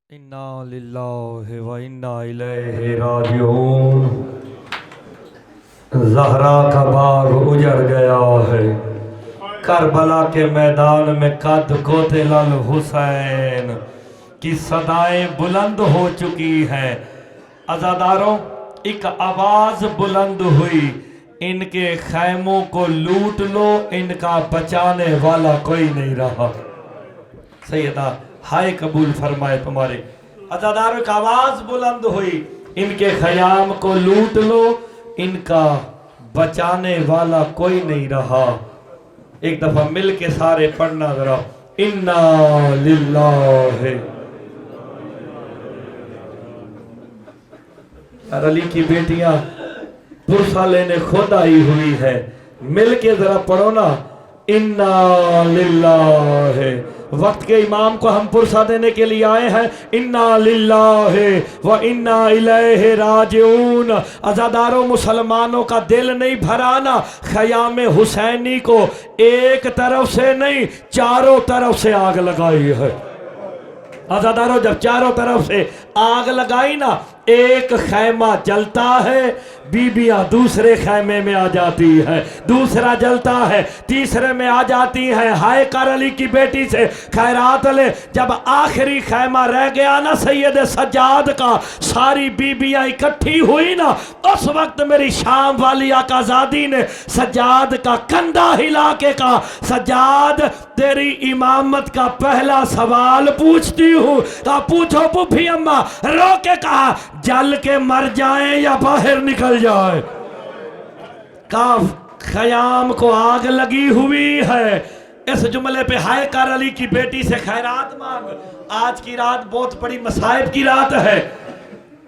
इन्ना लिल्लाहि व इन्ना इलैहि राजिऊन। ज़हरा का बाग उजड़ गया है, करबला के मैदान में कद कोतिल हुसैन की सदाएं बुलंद हो चुकी हैं। अज़ादारों, एक आवाज़ बुलंद हुई, इनके खैमों को लूट लो, इनका बचाने वाला कोई नहीं रहा। सैयदा हाय कबूल फरमाए तुम्हारे। अज़ादारों की आवाज़ बुलंद हुई, इनके ख़याम को लूट लो, इनका बचाने वाला कोई नहीं रहा। एक दफ़ा मिल के सारे पढ़ना जरा, इन्ना लिल्लाहि। अली की बेटियां पुरसा लेने खुद आई हुई है, मिल के जरा पढ़ो ना, इन्ना लिल्लाहि। वक्त के इमाम को हम पुरसा देने के लिए आए हैं, इन्ना लिल्लाहि व इन्ना इलैहि राजिऊन। अज़ादारों, मुसलमानों का दिल नहीं भराना, ख़याम हुसैनी को एक तरफ से नहीं चारों तरफ से आग लगाई है। अज़ादारों, जब चारों तरफ से आग लगाई ना, एक खैमा जलता है, बीबियां दूसरे खैमे में आ जाती है, दूसरा जलता है, तीसरे में आ जाती है। हाय कर अली की बेटी से खैरात ले। जब आखिरी खैमा रह गया ना सैयद सज्जाद का, सारी बीबियां इकट्ठी हुई ना, उस वक्त मेरी शाम वाली आकाज़ादी ने सज्जाद का कंधा हिला के कहा, सज्जाद तेरी इमामत का पहला सवाल पूछती हूँ। कहा पूछो पुफी अम्मा। रो के कहा जल के मर जाए या बाहर निकल जाए। काफ खयाम को आग लगी हुई है। इस जुमले पे हाय कर अली की बेटी से खैरात मांग। आज की रात बहुत बड़ी मसाइब की रात है,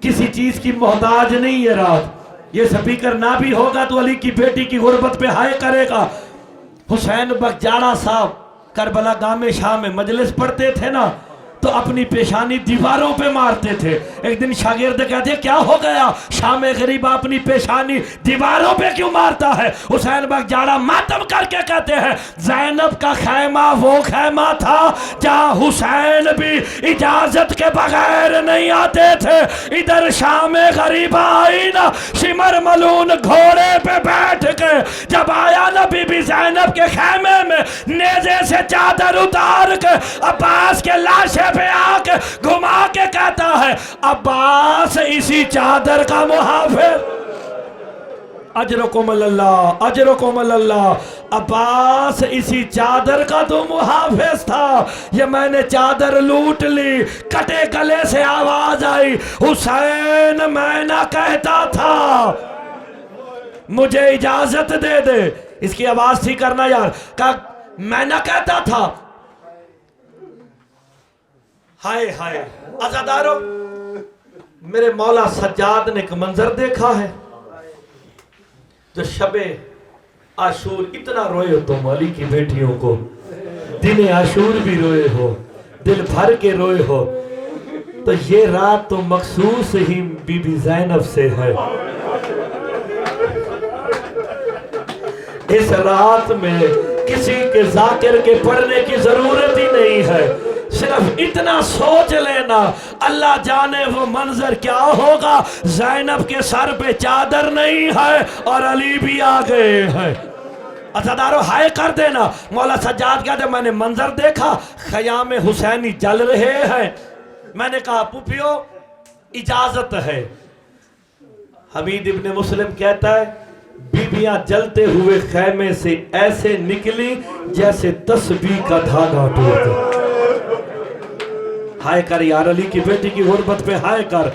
किसी चीज की मोहताज नहीं है रात। ये स्पीकर ना भी होगा तो अली की बेटी की गुर्बत पे हाय करेगा। हुसैन बगजाड़ा साहब करबला गामे शाह में मजलिस पढ़ते थे ना, तो अपनी पेशानी दीवारों पे मारते थे। एक दिन शागिर्द कहते क्या हो गया, शाम गरीबा अपनी पेशानी दीवारों पे क्यों मारता है? हुसैन बगजाड़ा मातम करके कहते हैं ज़ैनब का खैमा वो खैमा था जहाँ हुसैन भी इजाजत के बगैर नहीं आते थे। इधर शाम गरीबा आई ना, शिमर मलून घोड़े पे बैठ के जब आया ना बीबी ज़ैनब के खैमे में, नेज़े से चादर उतार के अब्बास के लाशे पे आके घुमा के कहता है अब्बास इसी चादर का मुहाफिज। अजरकुम अल्लाह, अजरकुम अल्लाह। अब्बास इसी चादर का तो मुहाफिज था। ये मैंने चादर लूट ली, कटे गले से आवाज आई, हुसैन मैं ना कहता था मुझे इजाजत दे दे। इसकी आवाज ठीक करना यार, का मैं ना कहता था। हाय हाय। अज़ादारों, मेरे मौला सज्जाद ने एक मंजर देखा है, जो शबे आशूर इतना रोए हो तुम अली की बेटियों को, दिन आशूर भी रोए हो, दिल भर के रोए हो, तो ये रात तो मखसूस ही बीबी ज़ैनब से है। इस रात में किसी के जाकिर के पढ़ने की जरूरत ही नहीं है, सिर्फ इतना सोच लेना अल्लाह जाने वो मंजर क्या होगा। ज़ैनब के सर पे चादर नहीं है और अली भी आ गए हैं। अज़ादारों हाय कर देना। मौला सज्जाद कहते मैंने मंजर देखा, ख़याम हुसैनी जल रहे हैं। मैंने कहा पुफियो इजाजत है। हमीद इब्ने मुस्लिम कहता है बीबियां जलते हुए खैमे से ऐसे निकली जैसे तस्बीह का धागा टूटा। हाय कर यार अली की बेटी की गुर्बत पे हाय कर।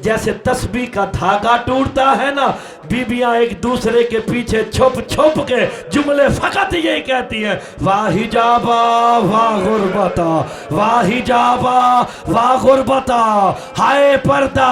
जैसे तस्बीह का धागा टूटता है ना, बीबियां एक दूसरे के पीछे छुप छुप के जुमले फकत यही कहती हैं, वाह हिजाबा वाह गुर्बता, वाह हिजाबा वाह गुर्बता, हाय पर्दा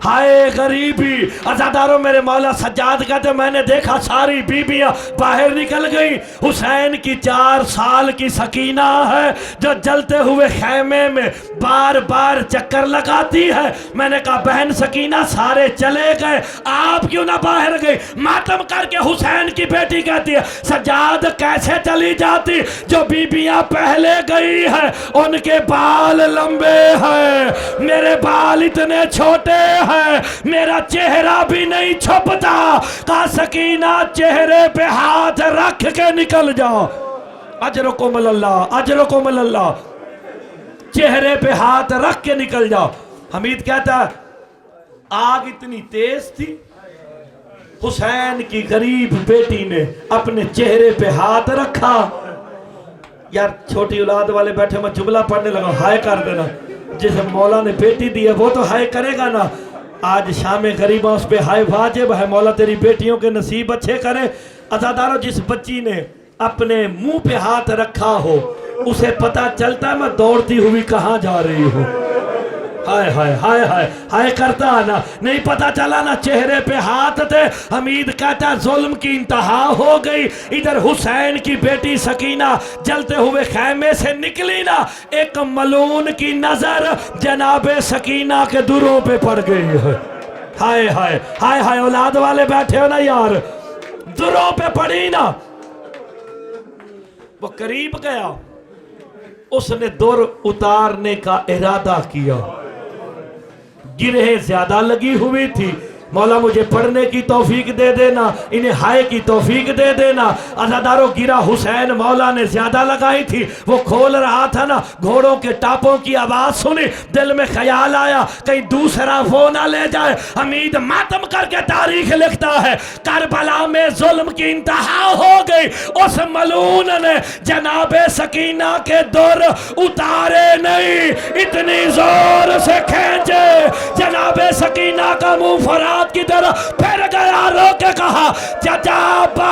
हाय गरीबी। अज़ादारों, मेरे मौला सज्जाद कहते मैंने देखा सारी बीबियां बाहर निकल गई। हुसैन की 4 साल की सकीना है जो जलते हुए खैमे में बार बार चक्कर लगाती है। मैंने कहा बहन सकीना सारे चले गए, आप क्यों ना बाहर ठहर गई। मातम करके हुसैन की बेटी कहती है सज्जाद कैसे चली जाती, जो बीबियां पहले गई है उनके बाल लंबे हैं, मेरे बाल इतने छोटे हैं, मेरा चेहरा भी नहीं छुपता। का सकीना चेहरे पे हाथ रख के निकल जाओ। अजरकुम अल्लाह, अजरकुम अल्लाह, चेहरे पे हाथ रख के निकल जाओ। हमीद कहता आग इतनी तेज थी, हुसैन की गरीब बेटी ने अपने चेहरे पे हाथ रखा। यार छोटी औलाद वाले बैठे, मैं जुमला पढ़ने लगा, हाय कर देना। जिसे मौला ने बेटी दी है वो तो हाय करेगा ना। आज शाम गरीबा उस पे हाय वाजिब है। मौला तेरी बेटियों के नसीब अच्छे करे। अज़ादारों, जिस बच्ची ने अपने मुंह पे हाथ रखा हो उसे पता चलता मैं दौड़ती हुई कहाँ जा रही हूँ। हाय हाय हाय हाय हाय करता ना, नहीं पता चला ना चेहरे पे हाथ थे। हमीद कहता जुल्म की इंतहा हो गई। इधर हुसैन की बेटी सकीना जलते हुए खैमे से निकली ना, एक मलून की नजर जनाबे सकीना के दुरों पे पड़ गई है। हाय हाय हाय हाय, औलाद वाले बैठे हो ना यार, दुरों पे पड़ी ना। वो करीब गया, उसने दुर उतारने का इरादा किया। गिरहें ज्यादा लगी हुई थी। मौला मुझे पढ़ने की तौफीक दे देना, इन्हें हाय की तौफीक दे देना। अज़ादारों, गिरा हुसैन मौला ने ज्यादा लगाई थी। वो खोल रहा था ना, घोड़ों के टापों की आवाज सुनी, दिल में ख्याल आया कहीं दूसरा वो ना ले जाए। हमीद मातम करके तारीख लिखता है करबला में जुल्म की इंतहा हो गई। उस मलून ने जनाबे सकीना के दुर उतारे नहीं, इतनी जोर से खींचे जनाबे सकीना का मुंह फरार की तरह फिर गया। रो के कहा चचाबा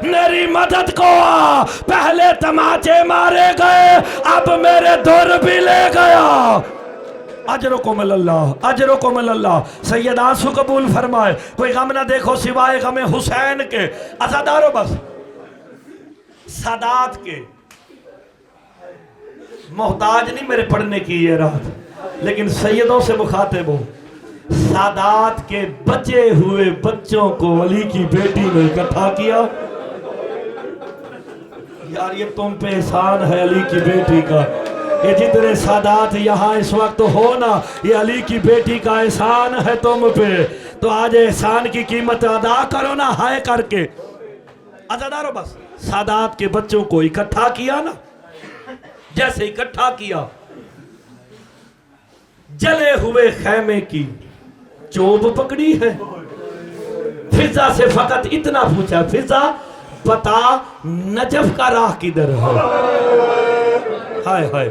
मेरी मदद को आ, पहले तमाचे मारे गए अब मेरे दुर भी ले गया। अजरुकुम अल्लाह, अजरुकुम अल्लाह। सैयद आंसू कबूल फरमाए। कोई गम ना देखो सिवाय गमे हुसैन के। अज़ादारों, बस सादात के मोहताज नहीं मेरे पढ़ने की ये रात, लेकिन सैयदों से मुखातिब हूं। सादात के बचे हुए बच्चों को अली की बेटी ने इकट्ठा किया। यार ये तुम पे एहसान है अली की बेटी का। ये जितने सादात यहाँ इस वक्त हो ना, ये अली की बेटी का एहसान है तुम पे। तो आज एहसान की कीमत अदा करो ना हाय करके। अज़ादारों, बस सादात के बच्चों को इकट्ठा किया ना, जैसे इकट्ठा किया जले हुए खैमे की चोब पकड़ी है। फिजा से फकत इतना पूछा, फिजा बता नजफ का राह किधर है। हाय हाय,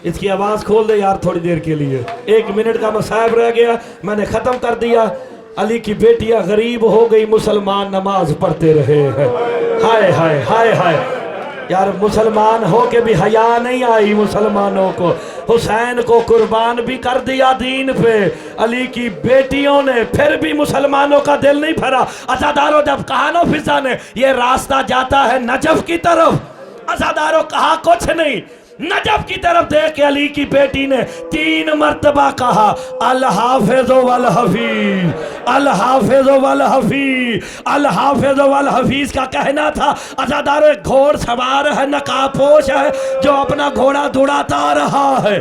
इसकी आवाज खोल दे यार थोड़ी देर के लिए। 1 मिनट का मसाहब रह गया, मैंने खत्म कर दिया। अली की बेटियां गरीब हो गई, मुसलमान नमाज पढ़ते रहे हैं। हाय हाय हाय हाय, यार मुसलमान हो के भी हया नहीं आई मुसलमानों को। हुसैन को कुर्बान भी कर दिया दीन पे, अली की बेटियों ने, फिर भी मुसलमानों का दिल नहीं भरा। अज़ादारों, जब कहा ना फिजा ने ये रास्ता जाता है नजफ की तरफ, अज़ादारों कहा कुछ नहीं, नजफ की तरफ देख के अली की बेटी ने 3 मर्तबा कहा अल हाफिज़ वल हफीज, अल हाफिज़ वल हफीज, अल हाफिज़ वल हफीज का कहना था। अज़ादारों, एक घोड़ सवार है, नकाबपोश है, जो अपना घोड़ा दौड़ाता रहा है।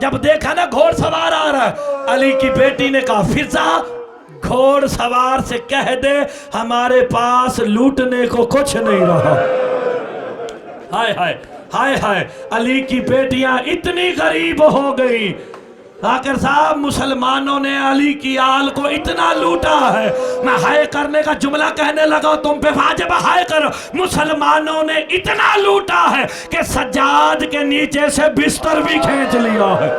जब देखा ना घोड़ सवार आ रहा है, अली की बेटी ने कहा फिजा घोड़ सवार से कह दे हमारे पास लूटने को कुछ नहीं रहा। हाय हाय हाय हाय, अली की बेटियां इतनी गरीब हो गई। आखिर साहब, मुसलमानों ने अली की आल को इतना लूटा है। मैं हाय करने का जुमला कहने लगा, तुम पे वाजिब हाय करो। मुसलमानों ने इतना लूटा है कि सज्जाद के नीचे से बिस्तर भी खींच लिया है।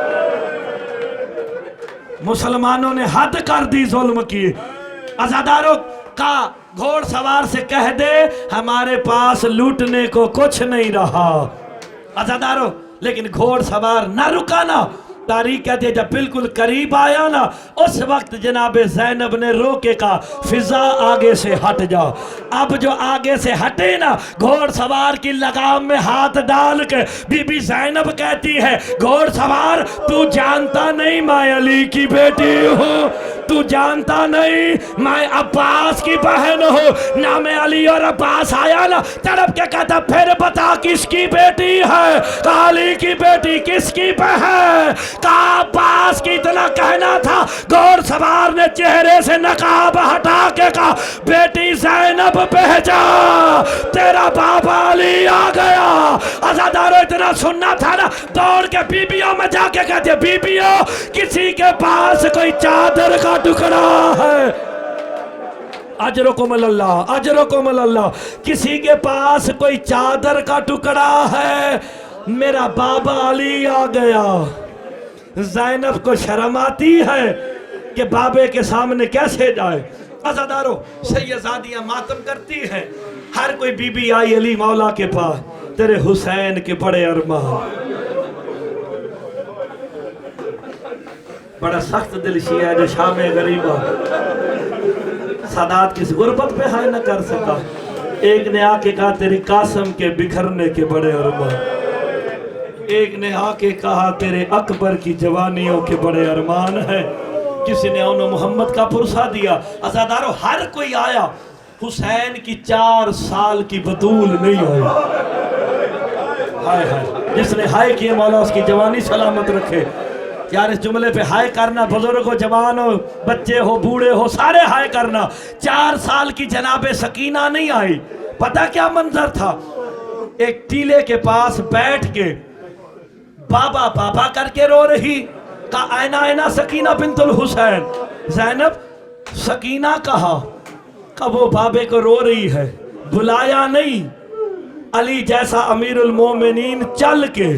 मुसलमानों ने हद कर दी जुल्म की। अज़ादारों का घोड़ सवार से कह दे हमारे पास लूटने को कुछ नहीं रहा। अज़ादारों, लेकिन घोड़ सवार ना रुका ना। तारीख कहती है जब बिल्कुल करीब आया ना, उस वक्त जनाबे ज़ैनब ने रोके का फिजा आगे से हट जा। अब जो आगे से हटे ना, घोड़ सवार की लगाम में हाथ डाल के बीबी ज़ैनब कहती है घोड़ सवार तू जानता नहीं मैं अली की बेटी हूँ, तू जानता नहीं मैं अब्बास की बहन हूँ। नाम अली और अब्बास आया ना, तड़प के कहता फिर बता किसकी बेटी है? अली की बेटी। किसकी बहन? कहा अब्बास की। इतना कहना था, घोड़ सवार ने चेहरे से नकाब हटा के कहा बेटी ज़ैनब भेजा, तेरा बाबा अली आ गया। अज़ादारों इतना सुनना था ना, दौड़ के बीबियों में जाके कहते बीबियों किसी के पास कोई चादर का टुकड़ा है? अजरुकुमुल्लाह, अजरुकुमुल्लाह। किसी के पास कोई चादर का टुकड़ा है? मेरा बाबा अली आ गया। ज़ैनब को शर्म आती है कि बाबे के सामने कैसे जाए। अज़ादारों सैयदादियाँ मातम करती हैं, हर कोई बीबी आई अली मौला के पास, तेरे हुसैन के बड़े अरमान। बड़ा सख्त दिल शिया है जो शाम गरीबा सादात किस गुर्बत पे हाय न कर सका। एक ने आके कहा तेरे कासम के बिखरने के बड़े अरमान। एक ने आके कहा तेरे अकबर की जवानियों के बड़े अरमान है। किसी ने उन्होंने मोहम्मद का पुरसा दिया। अज़ादारों हर कोई आया, हुसैन की 4 साल की बतूल नहीं आई। हाय हाय, जिसने हाय किए मौला उसकी जवानी सलामत रखे। यार इस जुमले पे हाय करना, बुजुर्ग हो, जवान हो, बच्चे हो, बूढ़े हो, सारे हाय करना। 4 साल की जनाबे सकीना नहीं आई। पता क्या मंजर था? एक टीले के पास बैठ के बाबा बाबा करके रो रही। का आयना आयना सकीना बिन्तुल हुसैन। ज़ैनब सकीना कहा का वो बाबे को रो रही है। बुलाया नहीं, अली जैसा अमीरुल मोमिनीन चल के,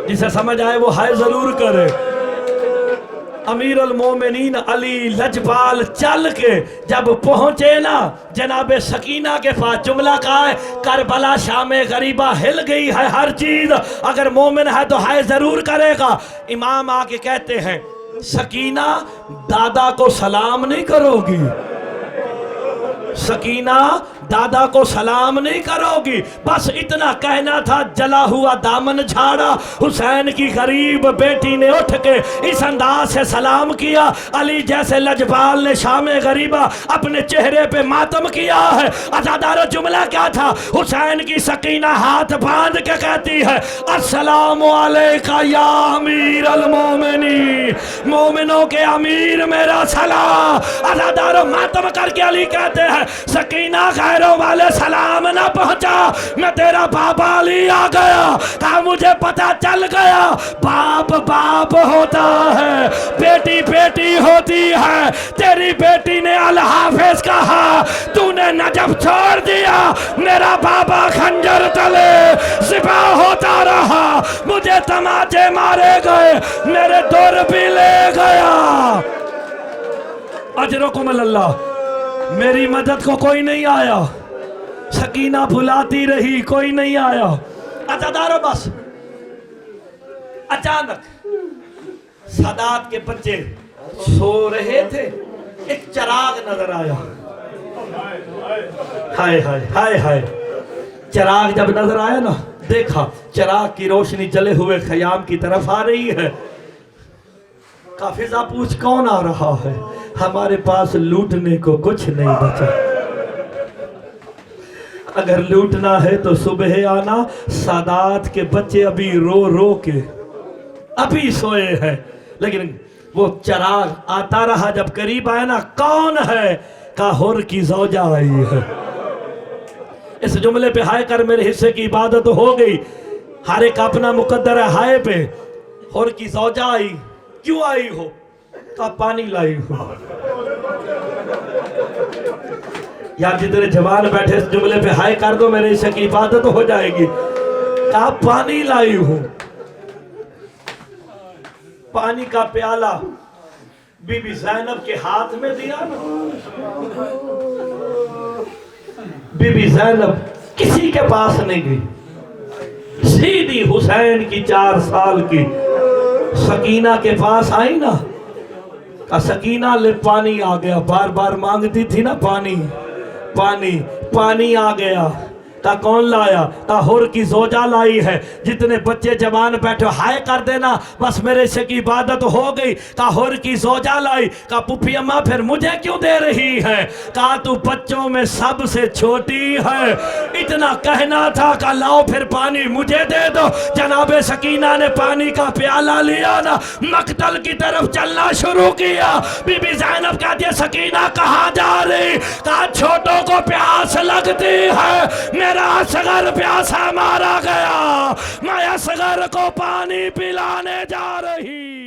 जिसे समझ आए वो हाय जरूर करे। अमीरुल मोमिनीन अली लजपाल चल के जब पहुंचे ना जनाबे सकीना के पास, जुमला का है करबला शाम गरीबा हिल गई है हर चीज। अगर मोमिन है तो हाय जरूर करेगा। इमाम आके कहते हैं सकीना दादा को सलाम नहीं करोगी? सकीना दादा को सलाम नहीं करोगी? बस इतना कहना था, जला हुआ दामन झाड़ा। हुसैन की गरीब बेटी ने उठ के इस अंदाज से सलाम किया। अली जैसे लजपाल ने शामे गरीबा अपने चेहरे पे मातम किया है। अज़ादारों जुमला क्या था? हुसैन की सकीना हाथ बांध के कहती है अस्सलामु अलैका या अमीर अल मोमिनीन, मोमिनों के अमीर मेरा सलाम। अज़ादारों मातम करके अली कहते हैं सकीना गैरों वाले सलाम ना पहुंचा, मैं तेरा बाबा अली आ गया। कहा मुझे पता चल गया बाप बाप होता है, बेटी बेटी होती है। तेरी बेटी ने अल हाफिज कहा, तूने नजफ छोड़ दिया, मेरा बाबा खंजर तले सिपा होता रहा। मुझे तमाचे मारे गए, मेरे दौर भी ले गया। अजरुकुमुल्लाह। मेरी मदद को कोई नहीं आया, सकीना बुलाती रही, कोई नहीं आया। अज़ादारों बस अचानक सादात के बच्चे सो रहे थे, एक चिराग नजर आया। हाय हाय हाय हाय। चिराग जब नजर आया ना, देखा चिराग की रोशनी जले हुए खयाम की तरफ आ रही है। काफिजा पूछ कौन आ रहा है? हमारे पास लूटने को कुछ नहीं बचा। अगर लूटना है तो सुबह आना। सादात के बच्चे अभी रो रो के अभी सोए हैं, लेकिन वो चिराग आता रहा। जब करीब आया ना, कौन है? का हुर की ज़ौजा आई है। इस जुमले पे हाय कर मेरे हिस्से की इबादत हो गई। हर एक अपना मुकद्दर है हाय पे। हुर की ज़ौजा आई। क्यों आई हो? का पानी लाई हो। यार जितने जवान बैठे इस जुमले पे हाय कर दो, मेरे हिस्से की इबादत हो जाएगी। का पानी लाई हूं। पानी का प्याला बीबी ज़ैनब के हाथ में दिया ना। बीबी ज़ैनब किसी के पास नहीं गई, सीधी हुसैन की 4 साल की सकीना के पास आई ना। का सकीना ले पानी आ गया। बार बार मांगती थी ना पानी, पानी पानी आ गया। का कौन लाया? का हुर की जोजा लाई है। जितने बच्चे जवान बैठे हाय कर देना, बस मेरे से की इबादत हो गई। का हुर की जोजा लाई। का पुफी अम्मा फिर मुझे क्यों दे रही है? का तू बच्चों में सबसे छोटी है। इतना कहना था का लाओ फिर पानी मुझे दे दो। जनाबे सकीना ने पानी का प्याला लिया ना, मकतल की तरफ चलना शुरू किया। बीबी ज़ैनब कहती है सकीना कहाँ जा रही? कहा छोटों को प्यास लगती है, मेरा असगर प्यासा मारा गया, मैं असगर को पानी पिलाने जा रही।